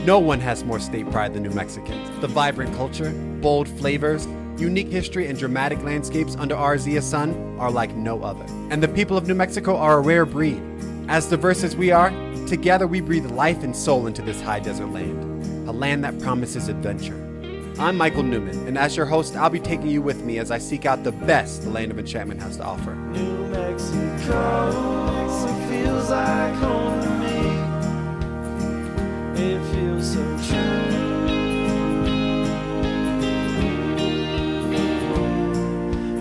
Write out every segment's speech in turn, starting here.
No one has more state pride than New Mexicans. The vibrant culture, bold flavors, unique history, and dramatic landscapes under our Zia sun are like no other. And the people of New Mexico are a rare breed. As diverse as we are, together we breathe life and soul into this high desert land, a land that promises adventure. I'm Michael Newman, and as your host, I'll be taking you with me as I seek out the best the Land of Enchantment has to offer. New Mexico, it feels like home to me. It feels so true.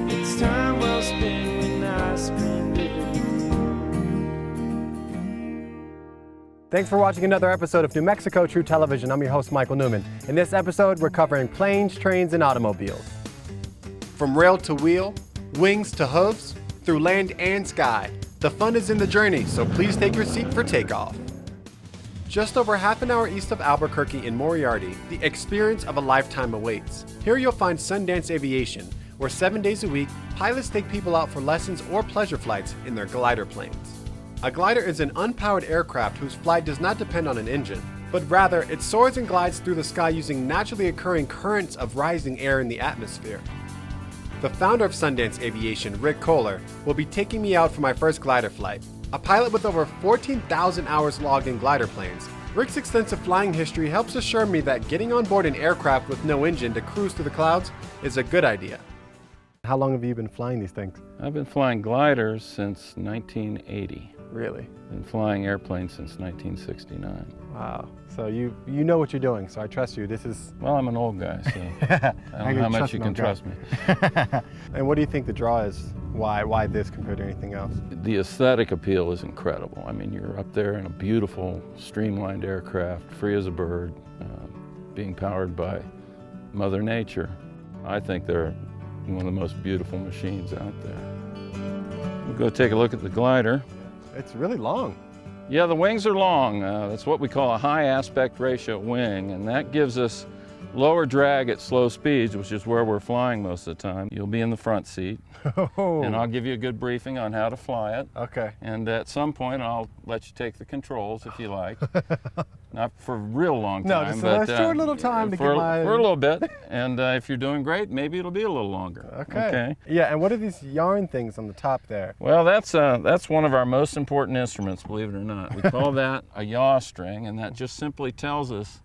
It's time well spent when I spend it with you. Thanks for watching another episode of New Mexico True Television. I'm your host, Michael Newman. In this episode, we're covering planes, trains, and automobiles. From rail to wheel, wings to hooves, through land and sky, the fun is in the journey, so please take your seat for takeoff. Just over half an hour east of Albuquerque in Moriarty, the experience of a lifetime awaits. Here you'll find Sundance Aviation, where 7 days a week, pilots take people out for lessons or pleasure flights in their glider planes. A glider is an unpowered aircraft whose flight does not depend on an engine, but rather it soars and glides through the sky using naturally occurring currents of rising air in the atmosphere. The founder of Sundance Aviation, Rick Kohler, will be taking me out for my first glider flight. A pilot with over 14,000 hours logged in glider planes, Rick's extensive flying history helps assure me that getting on board an aircraft with no engine to cruise through the clouds is a good idea. How long have you been flying these things? I've been flying gliders since 1980. Really? Been flying airplanes since 1969. Wow. So you know what you're doing, so I trust you. This is... Well, I'm an old guy, so I don't know how much you can trust me. And what do you think the draw is? Why this compared to anything else? The aesthetic appeal is incredible. I mean, you're up there in a beautiful, streamlined aircraft, free as a bird, being powered by Mother Nature. I think they're one of the most beautiful machines out there. We'll go take a look at the glider. It's really long. Yeah, the wings are long. That's what we call a high aspect ratio wing, and that gives us lower drag at slow speeds, which is where we're flying most of the time. You'll be in the front seat, and I'll give you a good briefing on how to fly it. Okay. And at some point, I'll let you take the controls if you like. Not for a real long time, just but a short little time to for, get my... for a little bit. And if you're doing great, maybe it'll be a little longer. Okay. Yeah, and what are these yarn things on the top there? Well, that's one of our most important instruments, believe it or not. We call that a yaw string, and that just simply tells us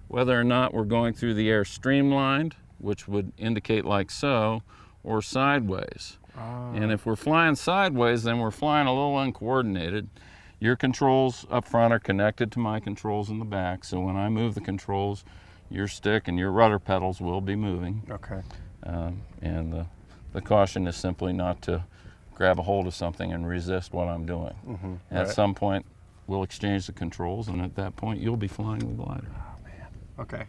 whether or not we're going through the air streamlined, which would indicate like so, or sideways. And if we're flying sideways, then we're flying a little uncoordinated. Your controls up front are connected to my controls in the back, so when I move the controls, your stick and your rudder pedals will be moving. Okay. And the caution is simply not to grab a hold of something and resist what I'm doing. Mm-hmm. At some point, we'll exchange the controls, and at that point, you'll be flying the glider. Okay.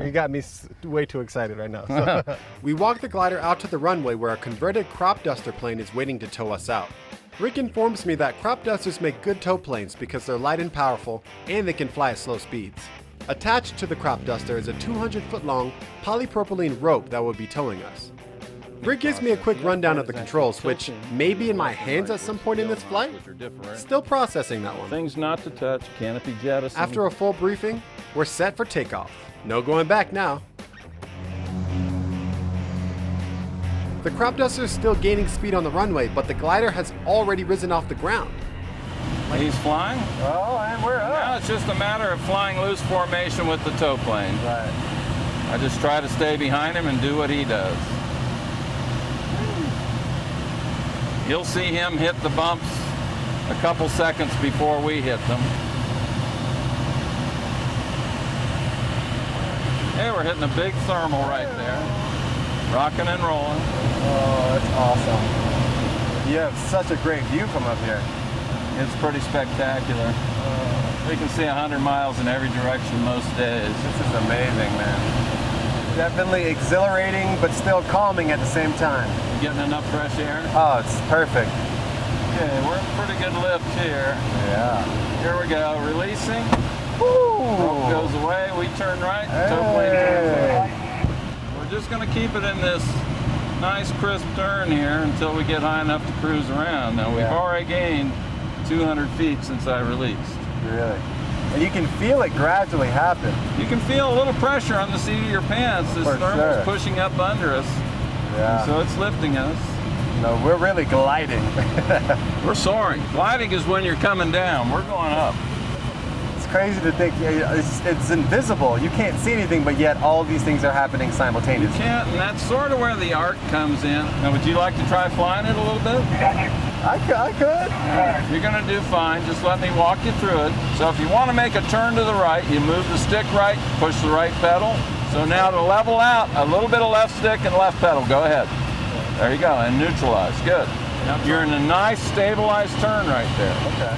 You got me way too excited right now. So. We walk the glider out to the runway where a converted crop duster plane is waiting to tow us out. Rick informs me that crop dusters make good tow planes because they're light and powerful, and they can fly at slow speeds. Attached to the crop duster is a 200-foot-long polypropylene rope that will be towing us. Rick gives me a quick rundown of the controls, which may be in my hands at some point in this flight. Still processing that one. Things not to touch, canopy jettison. After a full briefing, we're set for takeoff. No going back now. The crop duster is still gaining speed on the runway, but the glider has already risen off the ground. He's flying? Oh, and we're up. Now it's just a matter of flying loose formation with the tow plane. Right. I just try to stay behind him and do what he does. You'll see him hit the bumps a couple seconds before we hit them. Hey, we're hitting a big thermal right there. Rocking and rolling. Oh, that's awesome. You have such a great view from up here. It's pretty spectacular. We can see 100 miles in every direction most days. This is amazing, man. Definitely exhilarating, but still calming at the same time. Getting enough fresh air? Oh, it's perfect. Okay, we're in pretty good lift here. Yeah. Here we go, releasing. Woo! Rope goes away, we turn right, tow plane turns right. We're just gonna keep it in this nice crisp turn here until we get high enough to cruise around. Now we've already gained 200 feet since I released. Really? And you can feel it gradually happen. You can feel a little pressure on the seat of your pants. This For thermal's sure. pushing up under us. Yeah. So it's lifting us. No, we're really gliding. We're soaring. Gliding is when you're coming down. We're going up. It's crazy to think it's invisible. You can't see anything, but yet all these things are happening You simultaneously. can't, and that's sort of where the art comes in. Now, would you like to try flying it a little bit? I could. You're gonna do fine. Just let me walk you through it. So if you want to make a turn to the right, you move the stick right, push the right pedal. So now to level out, a little bit of left stick and left pedal. Go ahead. There you go, and neutralize. Good. Now you're in a nice stabilized turn right there. Okay.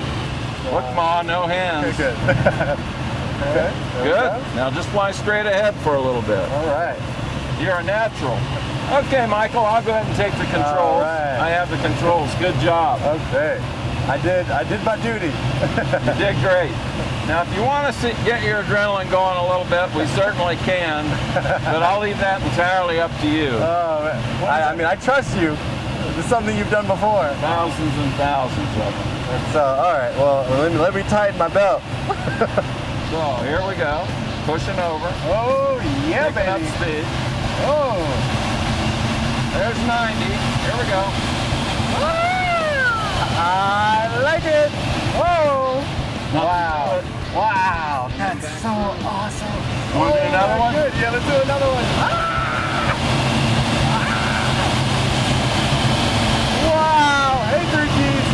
Look, Ma, no hands. Okay, good. Okay. There we Good. go. Now just fly straight ahead for a little bit. All right. You're a natural. Okay, Michael, I'll go ahead and take the controls. All right. I have the controls. Good job. Okay. I did my duty. You did great. Now, if you want to get your adrenaline going a little bit, we certainly can, but I'll leave that entirely up to you. I mean, I trust you. This is something you've done before. Thousands and thousands of them. So, all right. Well, let me tighten my belt. So, here we go. Pushing over. Oh, yeah, Picking up baby. speed. Oh. There's 90. Here we go. I like it. Whoa. Not Wow. good. Wow. That's so awesome. Want to do another one? Good. Yeah, let's do another one. Wow. Hey, 3Gs.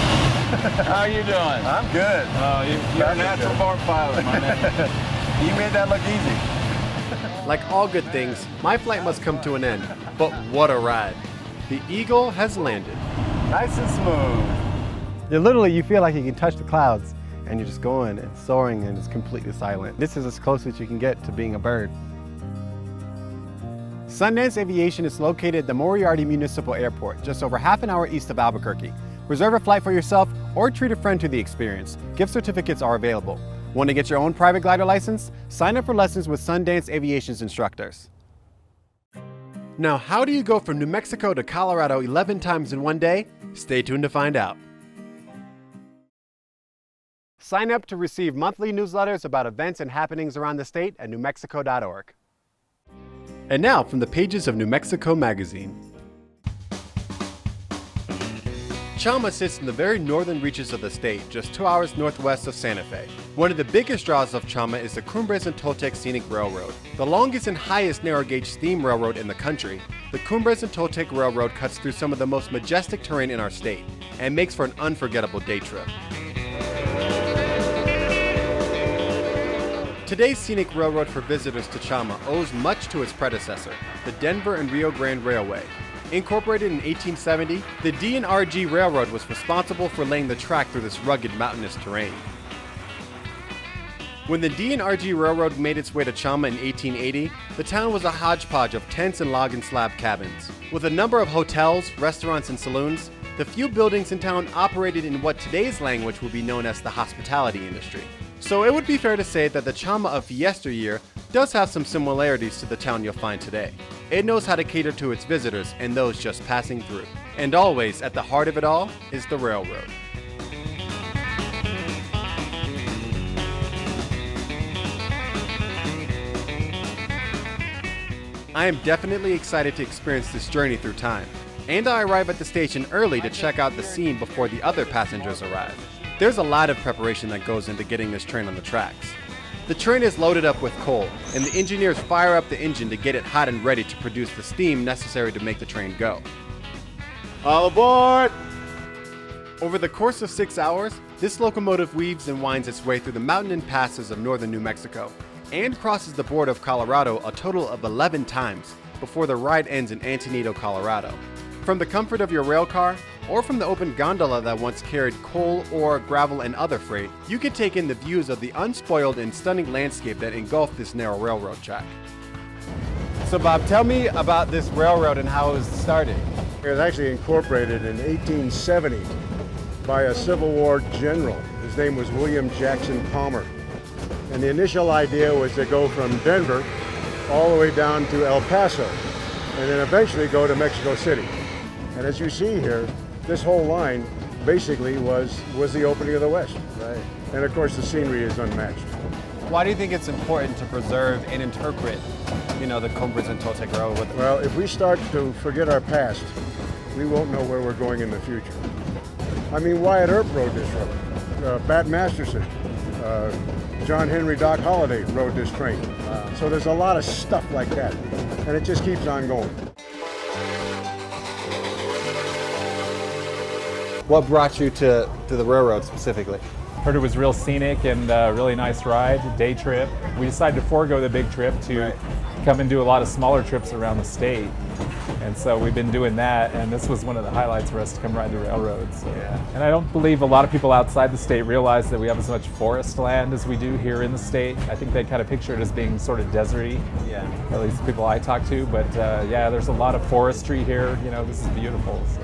How you doing? I'm good. Oh, you're a natural born pilot, my man. You made that look easy. Like all good things, my flight must come to an end. But what a ride. The Eagle has landed. Nice and smooth. Literally, you feel like you can touch the clouds, and you're just going and soaring, and it's completely silent. This is as close as you can get to being a bird. Sundance Aviation is located at the Moriarty Municipal Airport, just over half an hour east of Albuquerque. Reserve a flight for yourself or treat a friend to the experience. Gift certificates are available. Want to get your own private glider license? Sign up for lessons with Sundance Aviation's instructors. Now, how do you go from New Mexico to Colorado 11 times in one day? Stay tuned to find out. Sign up to receive monthly newsletters about events and happenings around the state at newmexico.org. And now, from the pages of New Mexico Magazine. Chama sits in the very northern reaches of the state, just 2 hours northwest of Santa Fe. One of the biggest draws of Chama is the Cumbres Toltec Scenic Railroad. The longest and highest narrow-gauge steam railroad in the country, the Cumbres Toltec Railroad cuts through some of the most majestic terrain in our state and makes for an unforgettable day trip. Today's scenic railroad for visitors to Chama owes much to its predecessor, the Denver and Rio Grande Railway. Incorporated in 1870, the D&RG Railroad was responsible for laying the track through this rugged mountainous terrain. When the D&RG Railroad made its way to Chama in 1880, the town was a hodgepodge of tents and log and slab cabins. With a number of hotels, restaurants, and saloons, the few buildings in town operated in what today's language would be known as the hospitality industry. So it would be fair to say that the Chama of yesteryear does have some similarities to the town you'll find today. It knows how to cater to its visitors and those just passing through. And always, at the heart of it all, is the railroad. I am definitely excited to experience this journey through time. And I arrive at the station early to check out the scene before the other passengers arrive. There's a lot of preparation that goes into getting this train on the tracks. The train is loaded up with coal, and the engineers fire up the engine to get it hot and ready to produce the steam necessary to make the train go. All aboard! Over the course of 6 hours, this locomotive weaves and winds its way through the mountain and passes of northern New Mexico, and crosses the border of Colorado a total of 11 times before the ride ends in Antonito, Colorado. From the comfort of your rail car, or from the open gondola that once carried coal, ore, gravel, and other freight, you can take in the views of the unspoiled and stunning landscape that engulf this narrow railroad track. So Bob, tell me about this railroad and how it was started. It was actually incorporated in 1870 by a Civil War general. His name was William Jackson Palmer. And the initial idea was to go from Denver all the way down to El Paso, and then eventually go to Mexico City. And as you see here, this whole line basically was the opening of the West. Right. And of course the scenery is unmatched. Why do you think it's important to preserve and interpret, the Cumbres and Toltec Railway? Well, if we start to forget our past, we won't know where we're going in the future. I mean, Wyatt Earp rode this road. Bat Masterson, John Henry Doc Holliday rode this train. So there's a lot of stuff like that, and it just keeps on going. What brought you to the railroad specifically? Heard it was real scenic and a really nice ride, day trip. We decided to forego the big trip to come and do a lot of smaller trips around the state. And so we've been doing that, and this was one of the highlights for us to come ride the railroads. And I don't believe a lot of people outside the state realize that we have as much forest land as we do here in the state. I think they kind of picture it as being sort of deserty, at least the people I talk to. But yeah, there's a lot of forestry here. This is beautiful. So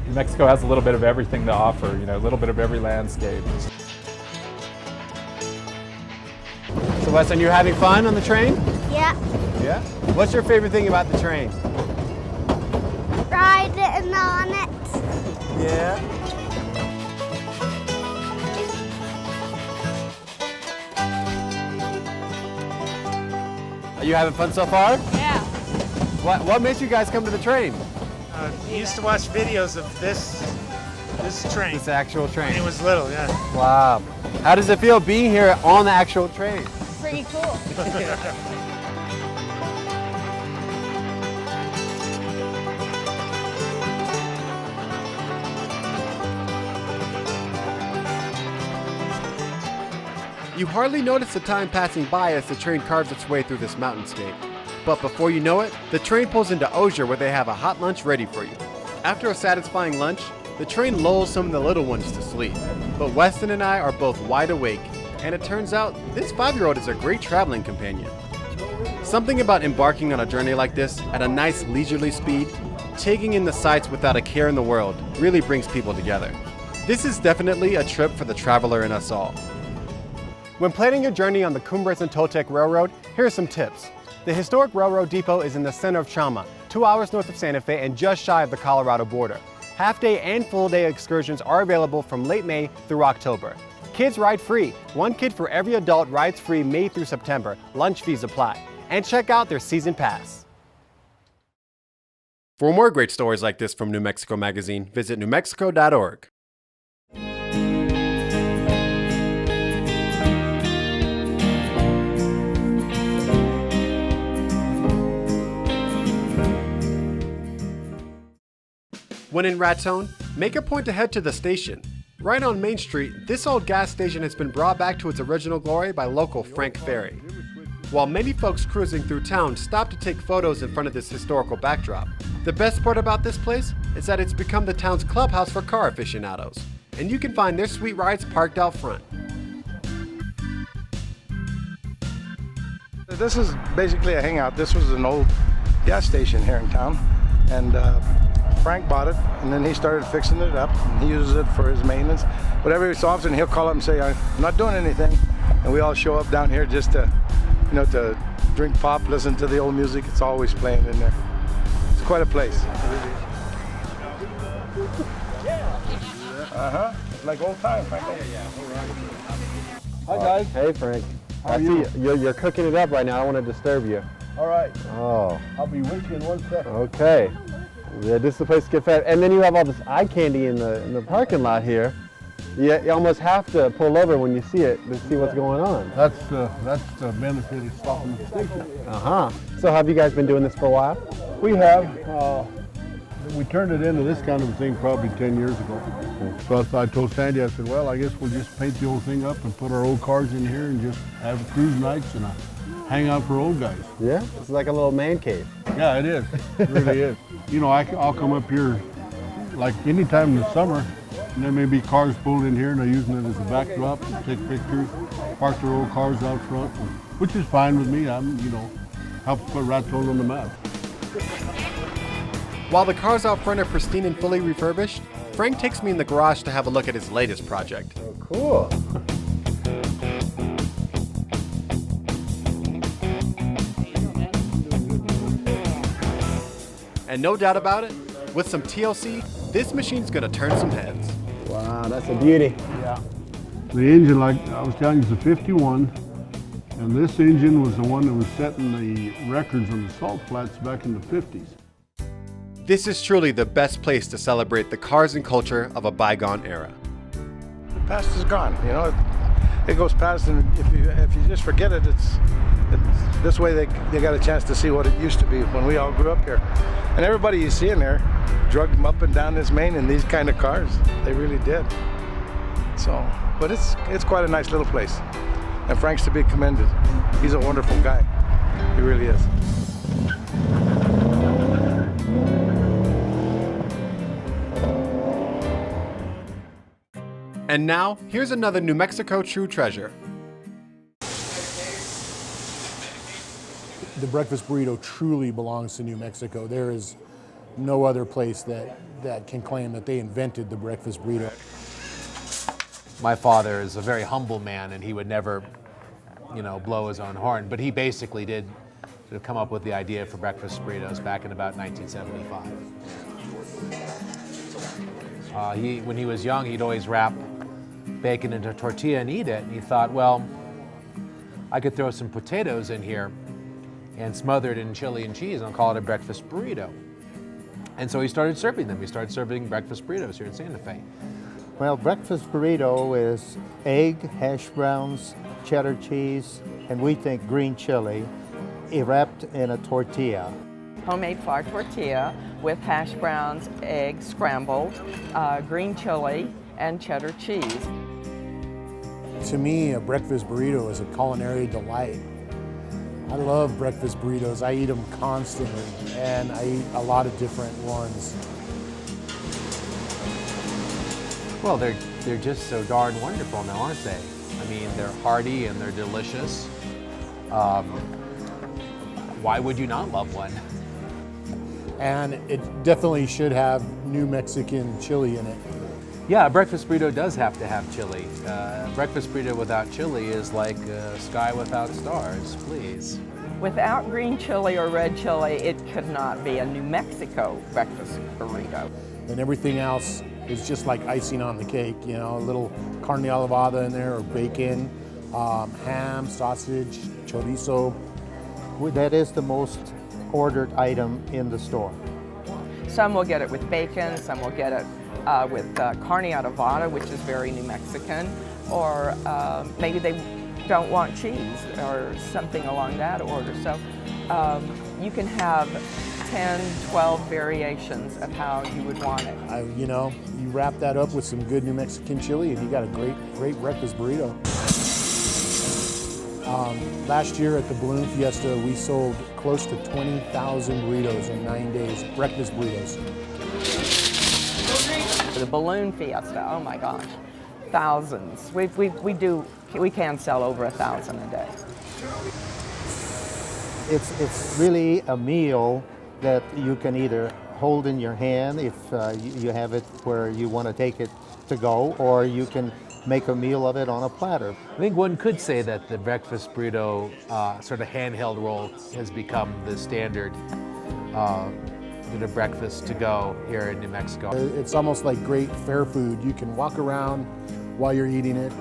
New Mexico has a little bit of everything to offer, a little bit of every landscape. So Weston, you having fun on the train? Yeah. Yeah? What's your favorite thing about the train? Riding on it. Yeah. Are you having fun so far? Yeah. What makes you guys come to the train? I used to watch videos of this train. This actual train. When he was little, yeah. Wow. How does it feel being here on the actual train? Pretty cool. You hardly notice the time passing by as the train carves its way through this mountainscape. But before you know it, the train pulls into Osier where they have a hot lunch ready for you. After a satisfying lunch, the train lulls some of the little ones to sleep. But Weston and I are both wide awake, and it turns out this 5-year-old is a great traveling companion. Something about embarking on a journey like this at a nice leisurely speed, taking in the sights without a care in the world, really brings people together. This is definitely a trip for the traveler in us all. When planning your journey on the Cumbres and Toltec Railroad, here are some tips. The historic railroad depot is in the center of Chama, 2 hours north of Santa Fe and just shy of the Colorado border. Half-day and full-day excursions are available from late May through October. Kids ride free. 1 kid for every adult rides free May through September. Lunch fees apply. And check out their season pass. For more great stories like this from New Mexico Magazine, visit newmexico.org. When in Raton, make a point to head to the station. Right on Main Street, this old gas station has been brought back to its original glory by local Frank Ferry. While many folks cruising through town stop to take photos in front of this historical backdrop, the best part about this place is that it's become the town's clubhouse for car aficionados, and you can find their sweet rides parked out front. This is basically a hangout. This was an old gas station here in town, and Frank bought it, and then he started fixing it up, and he uses it for his maintenance. But every so often he'll call up and say, I'm not doing anything, and we all show up down here just to, to drink pop, listen to the old music. It's always playing in there. It's quite a place. Like old times, Frank. Hi guys. Hey Frank. How are you? You're cooking it up right now. I don't want to disturb you. All right. Oh. I'll be with you in 1 second. Okay. Yeah, this is the place to get fed. And then you have all this eye candy in the parking lot here. You almost have to pull over when you see it to see what's going on. That's the benefit of stopping at the station. So have you guys been doing this for a while? We have. We turned it into this kind of a thing probably 10 years ago. So I told Sandy, I said, well, I guess we'll just paint the whole thing up and put our old cars in here and just have cruise nights and a hangout for old guys. Yeah, it's like a little man cave. Yeah, it is. It really is. I'll come up here like any time in the summer, and there may be cars pulled in here and they're using it as a backdrop to take pictures, park their old cars out front, which is fine with me. Help put Raton on the map. While the cars out front are pristine and fully refurbished, Frank takes me in the garage to have a look at his latest project. Oh, cool. And no doubt about it, with some TLC, this machine's gonna turn some heads. Wow, that's a beauty. Yeah. The engine, like I was telling you, is a 51, And this engine was the one that was setting the records on the salt flats back in the 50s. This is truly the best place to celebrate the cars and culture of a bygone era. The past is gone, you know. It goes past, and if you just forget it, it's this way they got a chance to see what it used to be when we all grew up here. And everybody you see in there drug them up and down this main in these kind of cars. They really did. So, but it's quite a nice little place. And Frank's to be commended. He's a wonderful guy. He really is. And now, here's another New Mexico true treasure. The breakfast burrito truly belongs to New Mexico. There is no other place that can claim that they invented the breakfast burrito. My father is a very humble man, and he would never, blow his own horn. But he basically did sort of come up with the idea for breakfast burritos back in about 1975. When he was young, he'd always wrap bacon into a tortilla and eat it. And he thought, well, I could throw some potatoes in here and smother it in chili and cheese, and I'll call it a breakfast burrito. And so he started serving them. He started serving breakfast burritos here in Santa Fe. Well, breakfast burrito is egg, hash browns, cheddar cheese, and we think green chili, wrapped in a tortilla. Homemade flour tortilla with hash browns, eggs scrambled, green chili, and cheddar cheese. To me, a breakfast burrito is a culinary delight. I love breakfast burritos. I eat them constantly, and I eat a lot of different ones. Well, they're just so darn wonderful now, aren't they? I mean, they're hearty and they're delicious. Why would you not love one? And it definitely should have New Mexican chili in it. Yeah, a breakfast burrito does have to have chili. Breakfast burrito without chili is like a sky without stars, please. Without green chili or red chili, it could not be a New Mexico breakfast burrito. And everything else is just like icing on the cake, a little carne alevada in there, or bacon, ham, sausage, chorizo. That is the most ordered item in the store. Some will get it with bacon, some will get it with carne alevada, which is very New Mexican, or maybe they don't want cheese or something along that order. So you can have 10, 12 variations of how you would want it. You wrap that up with some good New Mexican chili and you got a great breakfast burrito. Last year at the Balloon Fiesta, we sold close to 20,000 burritos in 9 days, breakfast burritos. The Balloon Fiesta, oh my gosh, thousands. We can sell over 1,000 a day. It's really a meal that you can either hold in your hand if you have it where you want to take it to go, or you can make a meal of it on a platter. I think one could say that the breakfast burrito sort of handheld roll has become the standard breakfast to go here in New Mexico. It's almost like great fair food. You can walk around while you're eating it.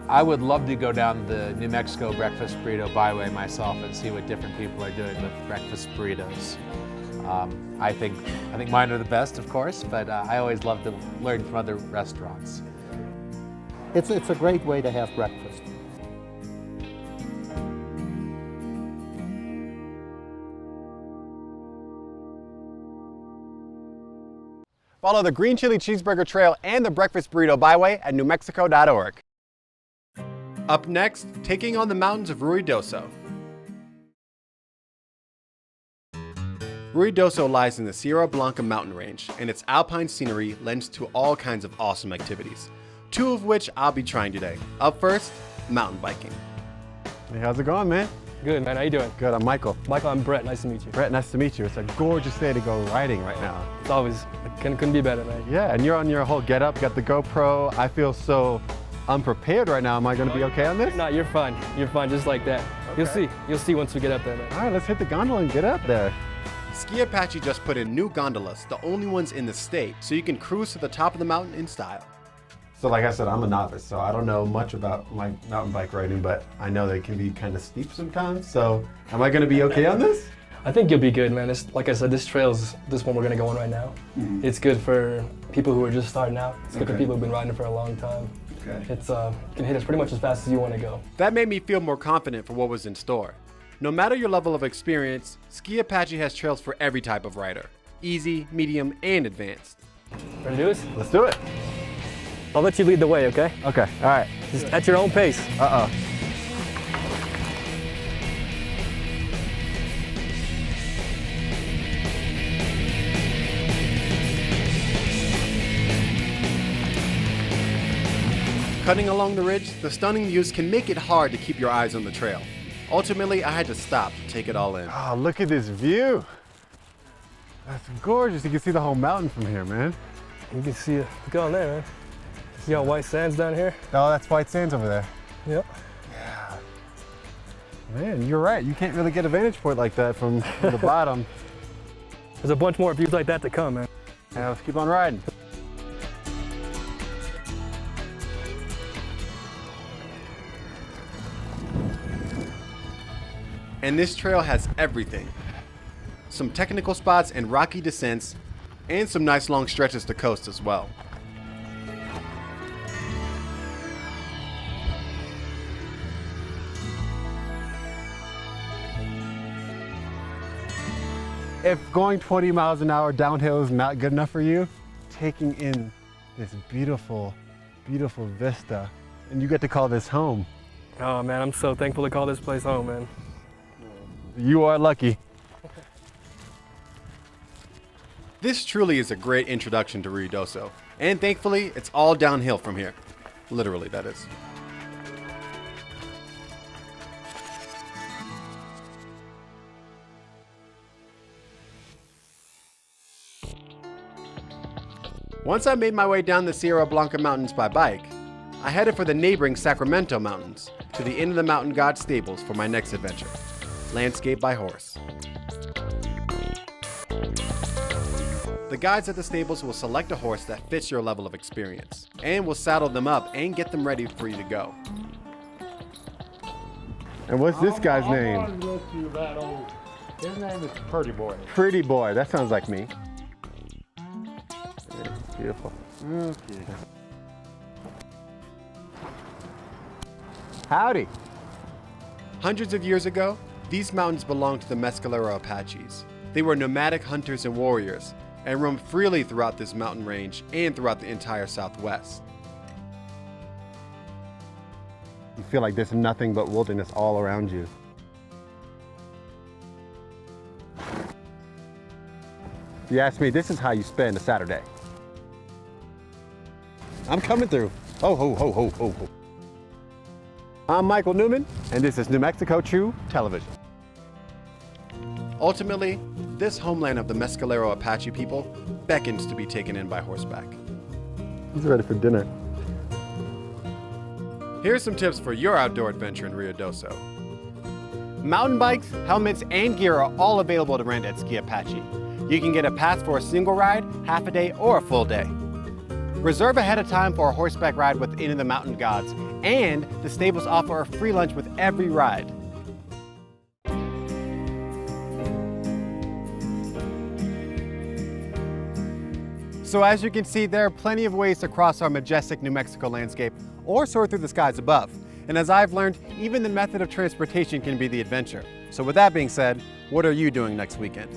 I would love to go down the New Mexico breakfast burrito byway myself and see what different people are doing with breakfast burritos. I think mine are the best, of course, but I always love to learn from other restaurants. It's a great way to have breakfast. Follow the Green Chili Cheeseburger Trail and the Breakfast Burrito Byway at newmexico.org. Up next, taking on the mountains of Ruidoso. Ruidoso lies in the Sierra Blanca mountain range, and its alpine scenery lends to all kinds of awesome activities, two of which I'll be trying today. Up first, mountain biking. Hey, how's it going, man? Good, man. How you doing? Good, I'm Michael. Michael, I'm Brett. Nice to meet you. Brett, nice to meet you. It's a gorgeous day to go riding right now. It's always, couldn't be better, man. Yeah, and you're on your whole get up, got the GoPro. I feel so unprepared right now. Am I going to be okay on this? No, you're fine. You're fine, just like that. Okay. You'll see once we get up there, man. All right, let's hit the gondola and get up there. Ski Apache just put in new gondolas, the only ones in the state, so you can cruise to the top of the mountain in style. So like I said, I'm a novice, so I don't know much about like mountain bike riding, but I know they can be kind of steep sometimes. So am I gonna be okay on this? I think you'll be good, man. Like I said, this one we're gonna go on right now. It's good for people who are just starting out. It's good for people who've been riding for a long time. It's can hit us pretty much as fast as you want to go. That made me feel more confident for what was in store. No matter your level of experience, Ski Apache has trails for every type of rider. Easy, medium, and advanced. Ready to do this? Let's do it. I'll let you lead the way, okay? Okay, all right. Just at your own pace. Uh-oh. Cutting along the ridge, the stunning views can make it hard to keep your eyes on the trail. Ultimately, I had to stop to take it all in. Oh, look at this view. That's gorgeous. You can see the whole mountain from here, man. You can see it. Go on there, man. See how white sand's down here? Oh, that's white sands over there. Yep. Yeah. Man, you're right. You can't really get a vantage point like that from the bottom. There's a bunch more views like that to come, man. Yeah, let's keep on riding. And this trail has everything. Some technical spots and rocky descents, and some nice long stretches to coast as well. If going 20 miles an hour downhill is not good enough for you, taking in this beautiful, beautiful vista, and you get to call this home. Oh man, I'm so thankful to call this place home, man. You are lucky. This truly is a great introduction to Ruidoso, and thankfully, it's all downhill from here. Literally, that is. Once I made my way down the Sierra Blanca Mountains by bike, I headed for the neighboring Sacramento Mountains to the Inn of the Mountain God stables for my next adventure, Landscape by Horse. The guides at the stables will select a horse that fits your level of experience, and will saddle them up and get them ready for you to go. And what's this guy's name? His name is Pretty Boy. Pretty Boy. That sounds like me. Yeah, beautiful. Okay. Howdy. Hundreds of years ago, these mountains belonged to the Mescalero Apaches. They were nomadic hunters and warriors, and roamed freely throughout this mountain range and throughout the entire Southwest. You feel like there's nothing but wilderness all around you. If you ask me, this is how you spend a Saturday. I'm coming through. Ho, ho, ho, ho, ho, ho. I'm Michael Newman, and this is New Mexico True Television. Ultimately, this homeland of the Mescalero Apache people beckons to be taken in by horseback. He's ready for dinner. Here's some tips for your outdoor adventure in Ruidoso. Mountain bikes, helmets, and gear are all available to rent at Ski Apache. You can get a pass for a single ride, half a day, or a full day. Reserve ahead of time for a horseback ride with Inn of the Mountain Gods, and the stables offer a free lunch with every ride. So as you can see, there are plenty of ways to cross our majestic New Mexico landscape or soar through the skies above. And as I've learned, even the method of transportation can be the adventure. So with that being said, what are you doing next weekend?